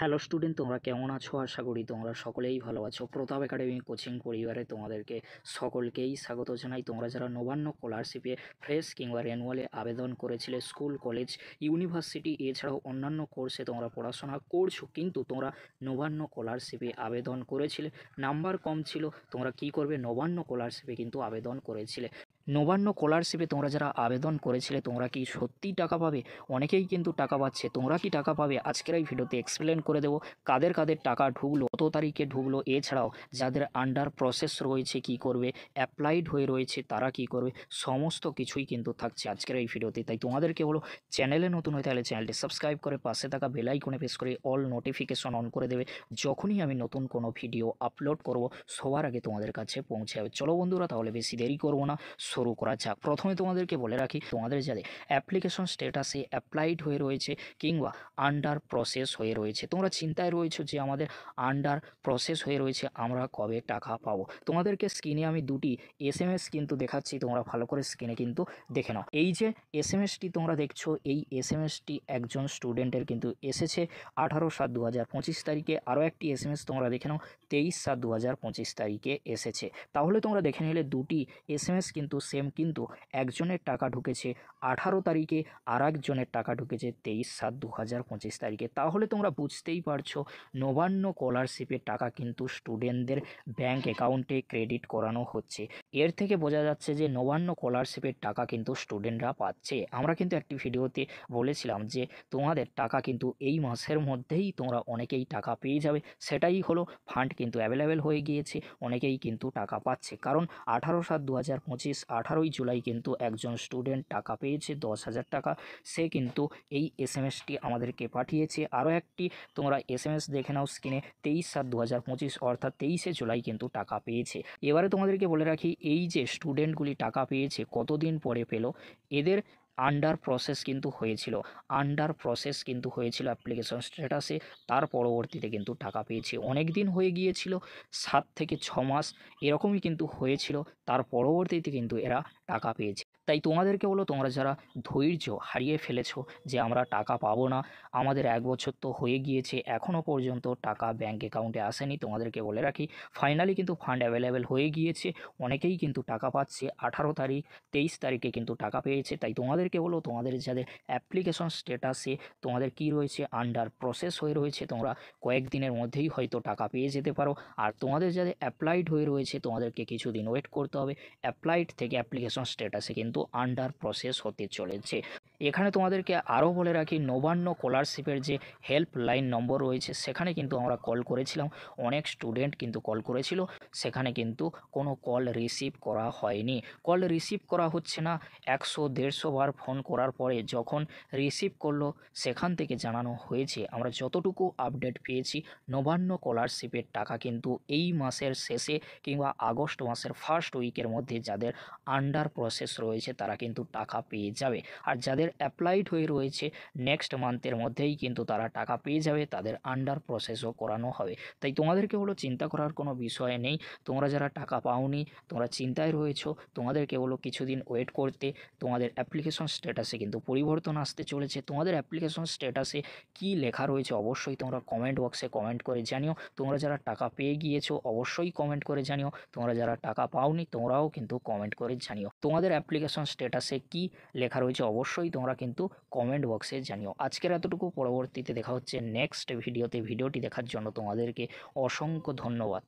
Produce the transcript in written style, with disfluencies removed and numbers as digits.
Hello student, তোমরা কেমন আছো? আশা করি তোমরা সকলেই ভালো আছো। প্রতাপ একাডেমি কোচিং পরিবারে তোমাদেরকে সকলকেই স্বাগত জানাই। তোমরা যারা নবান্ন স্কলারশিপে ফ্রেশ কিংবা রেনুয়ালে আবেদন করেছিলে, স্কুল কলেজ ইউনিভার্সিটি এছাড়াও অন্যান্য কোর্সে তোমরা পড়াশোনা করছো, কিন্তু তোমরা নবান্ন স্কলারশিপে আবেদন করেছিলে, নাম্বার কম ছিল, তোমরা কি করবে? নবান্ন স্কলারশিপে কিন্তু আবেদন করেছিলে। নবান্ন স্কলারশিপে তোমরা যারা আবেদন করেছিলে, তোমরা কি সত্যিই টাকা পাবে? অনেকেই কিন্তু টাকা পাচ্ছে। তোমরা কি টাকা পাবে? আজকের এই ভিডিওতে এক্সপ্লেন করে দেবো কাদের কাদের টাকা ঢুকলো, কত তারিখে ঢুকলো, এছাড়াও যাদের আন্ডার প্রসেস রয়েছে কি করবে, অ্যাপ্লাইড হয়ে রয়েছে তারা কি করবে, সমস্ত কিছুই কিন্তু থাকছে আজকের এই ভিডিওতে। তাই তোমাদেরকে বলো, চ্যানেলে নতুন হয়ে তাহলে চ্যানেলটি সাবস্ক্রাইব করে পাশে থাকা বেল আইকনে প্রেস করে অল নোটিফিকেশন অন করে দেবে। যখনই আমি নতুন কোনো ভিডিও আপলোড করব সবার আগে তোমাদের কাছে পৌঁছে যাবে। চলো বন্ধুরা, তাহলে বেশি দেরি করবো না, শুরু করা যাক। প্রথমে তোমাদেরকে বলে রাখি, তোমাদের যাদের অ্যাপ্লিকেশন স্ট্যাটাসে অ্যাপ্লাইড হয়ে রয়েছে কিংবা আন্ডার প্রসেস হয়ে রয়েছে, তোমরা চিন্তায় রয়েছো যে আমাদের আন্ডার প্রসেস হয়ে রয়েছে, আমরা কবে টাকা পাবো। তোমাদেরকে স্ক্রিনে আমি দুটি এসএমএস কিন্তু দেখাচ্ছি, তোমরা ভালো করে স্ক্রিনে কিন্তু দেখে নাও। এই যে এসএমএসটি তোমরা দেখছো, এই এসএমএসটি একজন স্টুডেন্টের কিন্তু এসেছে 18/7/2025 তারিখে। আরও একটি এসএমএস তোমরা দেখে নাও, 23/7/2025 তারিখে এসেছে। তাহলে তোমরা দেখে নিলে দুটি এসএমএস কিন্তু সেম, কিন্তু একজনের টাকা ঢুকেছে 18 তারিখে, আর একজনের টাকা ঢুকেছে 23/7/2025 তারিখে। তাহলে তোমরা বুঝতেই পারছো, নবান্ন স্কলারশিপের টাকা কিন্তু স্টুডেন্টদের ব্যাংক অ্যাকাউন্টে ক্রেডিট করানো হচ্ছে। এর থেকে বোঝা যাচ্ছে যে নবান্ন স্কলারশিপের টাকা কিন্তু স্টুডেন্টরা পাচ্ছে। আমরা কিন্তু একটি ভিডিওতে বলেছিলাম যে তোমাদের টাকা কিন্তু এই মাসের মধ্যেই তোমরা অনেকেই টাকা পেয়ে যাবে। সেটাই হলো, ফান্ড কিন্তু অ্যাভেলেবেল হয়ে গিয়েছে, অনেকেই কিন্তু টাকা পাচ্ছে। কারণ 18/7/2025 18ই জুলাই কিন্তু একজন স্টুডেন্ট টাকা পেয়েছে 10,000 টাকা। সে কিন্তু এই এসএমএসটি আমাদেরকে পাঠিয়েছে। আরও একটি তোমরা এসএমএস দেখে নাও স্ক্রিনে, 23/7/2025 অর্থাৎ 23শে জুলাই কিন্তু টাকা পেয়েছে। এবারে তোমাদেরকে বলে রাখি, এই যে স্টুডেন্টগুলি টাকা পেয়েছে কতদিন পরে পেল, এদের আন্ডার প্রসেস কিন্তু হয়েছিল, অ্যাপ্লিকেশন স্ট্যাটাসে। তার পরবর্তীতে কিন্তু টাকা পেয়েছে। অনেক দিন হয়ে গিয়েছিল, 7 থেকে 6 মাস এরকমই কিন্তু হয়েছিল, তার পরবর্তীতে কিন্তু এরা টাকা পেয়েছে। তাই তোমাদেরকে বলো, তোমরা যারা ধৈর্য হারিয়ে ফেলেছো যে আমরা টাকা পাবো না, আমাদের 1 বছর তো হয়ে গিয়েছে, এখনও পর্যন্ত টাকা ব্যাঙ্ক অ্যাকাউন্টে আসেনি, তোমাদেরকে বলে রাখি ফাইনালি কিন্তু ফান্ড অ্যাভেলেবেল হয়ে গিয়েছে। অনেকেই কিন্তু টাকা পাচ্ছে, 18 তারিখ 23 তারিখে কিন্তু টাকা পেয়েছে। তাই তোমাদেরকে বলো, তোমাদের যাদের অ্যাপ্লিকেশন স্ট্যাটাসে তোমাদের কি রয়েছে, আন্ডার প্রসেস হয়ে রয়েছে, তোমরা কয়েকদিনের মধ্যেই হয়তো টাকা পেয়ে যেতে পারো। আর তোমাদের যাদের অ্যাপ্লাইড হয়ে রয়েছে, তোমাদেরকে কিছুদিন ওয়েট করতে হবে। অ্যাপ্লাইড থেকে অ্যাপ্লিকেশন স্ট্যাটাসে কিন্তু আন্ডার প্রসেস হতে চলেছে। এখানে তোমাদেরকে আরও বলে রাখি, নবান্ন স্কলারশিপের যে হেল্পলাইন নম্বর রয়েছে সেখানে কিন্তু আমরা কল করেছিলাম, অনেক স্টুডেন্ট কিন্তু কল করেছিল, সেখানে কিন্তু কোনো কল রিসিভ করা হয়নি। কল রিসিভ করা হচ্ছে না, 100-150 বার ফোন করার পরে যখন রিসিভ করলো, সেখান থেকে জানানো হয়েছে, আমরা যতটুকু আপডেট পেয়েছি, নবান্ন স্কলারশিপের টাকা কিন্তু এই মাসের শেষে কিংবা আগস্ট মাসের ফার্স্ট উইকের মধ্যে যাদের আন্ডার প্রসেস রয়েছে তারা কিন্তু টাকা পেয়ে যাবে। আর যাদের অ্যাপ্লাইড হয়ে রয়েছে, নেক্সট মান্থের মধ্যেই কিন্তু তারা টাকা পেয়ে যাবে, তাদের আন্ডার প্রসেসও করানো হবে। তাই তোমাদেরকে বলো, চিন্তা করার কোনো বিষয় নেই। তোমরা যারা টাকা পাওনি, তোমরা চিন্তায় রয়েছো, তোমাদেরকে বলো কিছুদিন ওয়েট করতে। তোমাদের অ্যাপ্লিকেশন স্ট্যাটাসে কিন্তু পরিবর্তন আসতে চলেছে। তোমাদের অ্যাপ্লিকেশন স্ট্যাটাসে কী লেখা রয়েছে অবশ্যই তোমরা কমেন্ট বক্সে কমেন্ট করে জানিও। তোমরা যারা টাকা পেয়ে গিয়েছো অবশ্যই কমেন্ট করে জানিও, তোমরা যারা টাকা পাওনি তোমরাও কিন্তু কমেন্ট করে জানিও। তোমাদের অ্যাপ্লিকেশন স্ট্যাটাসে কী লেখা রয়েছে অবশ্যই তোমরা কিন্তু কমেন্ট বক্সে জানিও। আজকের এতটুকু, পরবর্তীতে দেখা হচ্ছে নেক্সট ভিডিওতে। ভিডিওটি দেখার জন্য তোমাদেরকে অসংখ্য ধন্যবাদ।